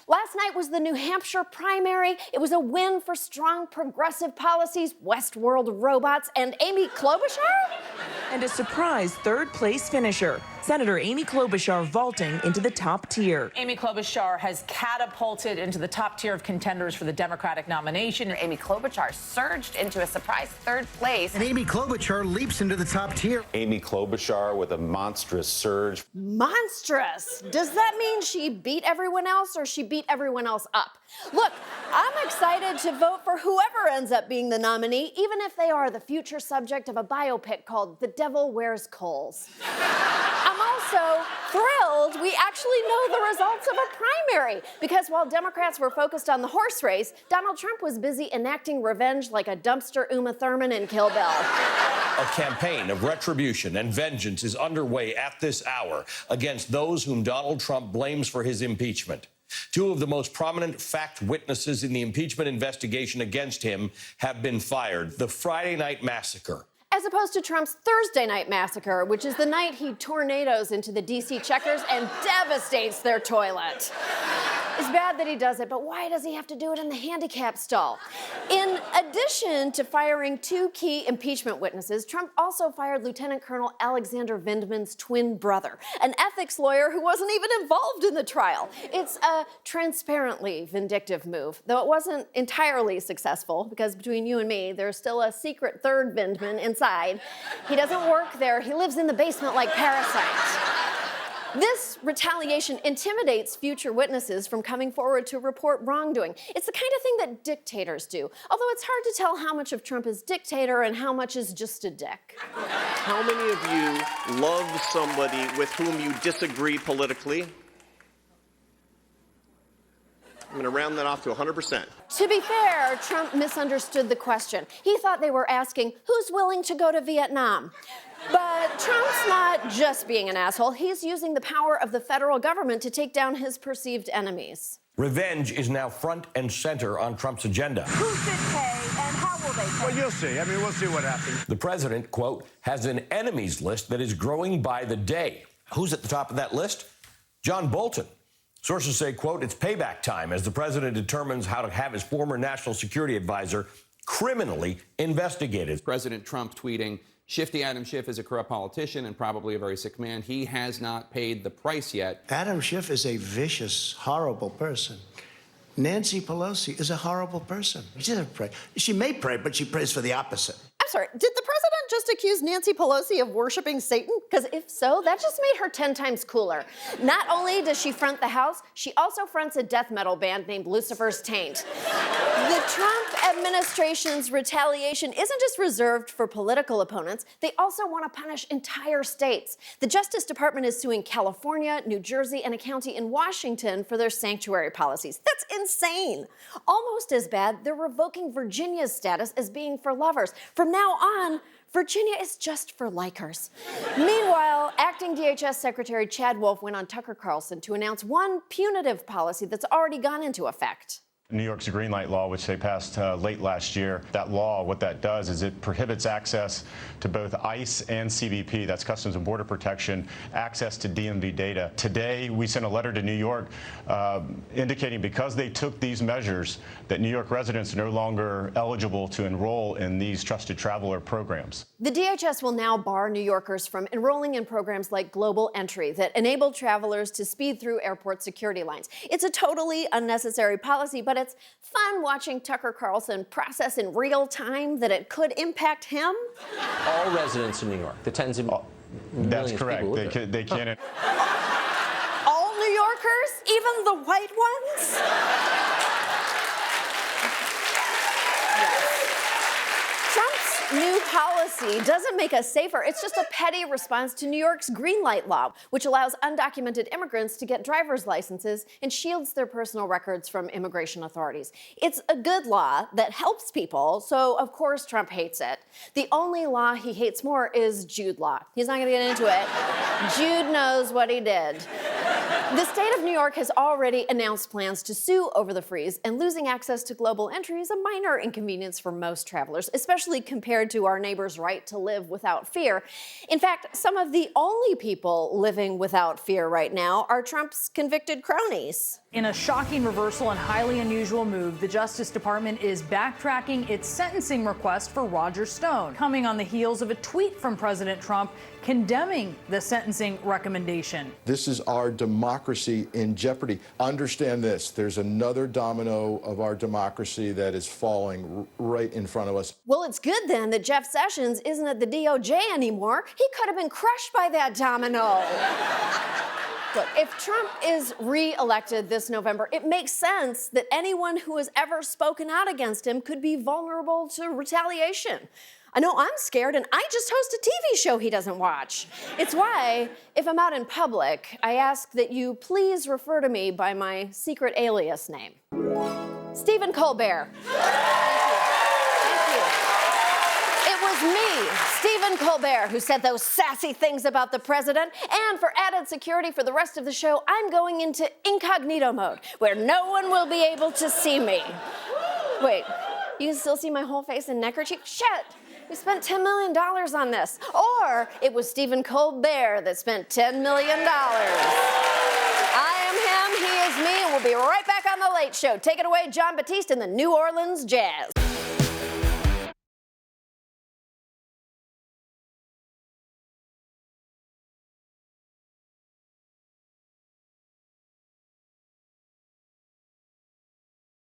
Last night was the New Hampshire primary. It was a win for strong progressive policies, Westworld robots, and Amy Klobuchar. And a surprise third-place finisher, Senator Amy Klobuchar vaulting into the top tier. Amy Klobuchar has catapulted into the top tier of contenders for the Democratic nomination. Amy Klobuchar surged into a surprise third place. And Amy Klobuchar leaps into the top tier. Amy Klobuchar with a monstrous surge. Monstrous? Does that mean she beat everyone else or she beat everyone else up? Look, I'm excited to vote for whoever ends up being the nominee, even if they are the future subject of a biopic called The Devil Wears Coals. I'm also thrilled we actually know the results of a primary, because while Democrats were focused on the horse race, Donald Trump was busy enacting revenge like a dumpster Uma Thurman in Kill Bill. A campaign of retribution and vengeance is underway at this hour against those whom Donald Trump blames for his impeachment. Two of the most prominent fact witnesses in the impeachment investigation against him have been fired. The Friday night massacre, as opposed to Trump's Thursday night massacre, which is the night he tornadoes into the D.C. checkers and devastates their toilet. It's bad that he does it, but why does he have to do it in the handicap stall? In addition to firing two key impeachment witnesses, Trump also fired Lieutenant Colonel Alexander Vindman's twin brother, an ethics lawyer who wasn't even involved in the trial. It's a transparently vindictive move, though it wasn't entirely successful, because between you and me, there's still a secret third Vindman inside. He doesn't work there. He lives in the basement like Parasite. This retaliation intimidates future witnesses from coming forward to report wrongdoing. It's the kind of thing that dictators do, although it's hard to tell how much of Trump is dictator and how much is just a dick. How many of you love somebody with whom you disagree politically? I'm going to round that off to 100%. To be fair, Trump misunderstood the question. He thought they were asking, who's willing to go to Vietnam? But Trump's not just being an asshole. He's using the power of the federal government to take down his perceived enemies. revenge is now front and center on Trump's agenda. Who should pay and how will they pay? Well, you'll see. I mean, we'll see what happens. The president, quote, has an enemies list that is growing by the day. Who's at the top of that list? John Bolton. Sources say, quote, it's payback time as the president determines how to have his former national security advisor criminally investigated. President Trump tweeting, Shifty Adam Schiff is a corrupt politician and probably a very sick man. He has not paid the price yet. Adam Schiff is a vicious, horrible person. Nancy Pelosi is a horrible person. She doesn't pray. She may pray, but she prays for the opposite. I'm sorry, did the president just accuse Nancy Pelosi of worshiping Satan? Because if so, that just made her 10 times cooler. Not only does she front the House, she also fronts a death metal band named Lucifer's Taint. The Trump administration's retaliation isn't just reserved for political opponents. They also want to punish entire states. The Justice Department is suing California, New Jersey, and a county in Washington for their sanctuary policies. That's insane. Almost as bad, they're revoking Virginia's status as being for lovers. From now on, Virginia is just for likers. Meanwhile, acting DHS Secretary Chad Wolf went on Tucker Carlson to announce one punitive policy that's already gone into effect. New York's green light law, which they passed late last year. That law, what that does is it prohibits access to both ICE and CBP, that's Customs and Border Protection, access to DMV data. Today, we sent a letter to New York indicating because they took these measures that New York residents are no longer eligible to enroll in these trusted traveler programs. The DHS will now bar New Yorkers from enrolling in programs like Global Entry that enable travelers to speed through airport security lines. It's a totally unnecessary policy, but it's fun watching Tucker Carlson process in real time that it could impact him. All residents in New York, the tens of millions That's correct. of people They can't. All New Yorkers, even the white ones? New policy doesn't make us safer. It's just a petty response to New York's green light law, which allows undocumented immigrants to get driver's licenses and shields their personal records from immigration authorities. It's a good law that helps people, so of course Trump hates it. The only law he hates more is Jude law. He's not gonna get into it. Jude knows what he did. The state of New York has already announced plans to sue over the freeze, and losing access to Global Entry is a minor inconvenience for most travelers, especially compared to our neighbors' right to live without fear. In fact, some of the only people living without fear right now are Trump's convicted cronies. In a shocking reversal and highly unusual move, the Justice Department is backtracking its sentencing request for Roger Stone, coming on the heels of a tweet from President Trump condemning the sentencing recommendation. This is our democracy in jeopardy. Understand this, there's another domino of our democracy that is falling right in front of us. Well, it's good then that Jeff Sessions isn't at the DOJ anymore. He could have been crushed by that domino. Look, if Trump is re-elected this November, it makes sense that anyone who has ever spoken out against him could be vulnerable to retaliation. I know I'm scared, and I just host a TV show he doesn't watch. It's why, if I'm out in public, I ask that you please refer to me by my secret alias name. Stephen Colbert. Thank you. It was me, Stephen Colbert, who said those sassy things about the president. And for added security for the rest of the show, I'm going into incognito mode, where no one will be able to see me. Wait, you can still see my whole face and neckerchief? Shit! We spent $10 million on this. Or it was Stephen Colbert that spent $10 million. I am him, he is me, and we'll be right back on The Late Show. Take it away, John Batiste and the New Orleans Jazz.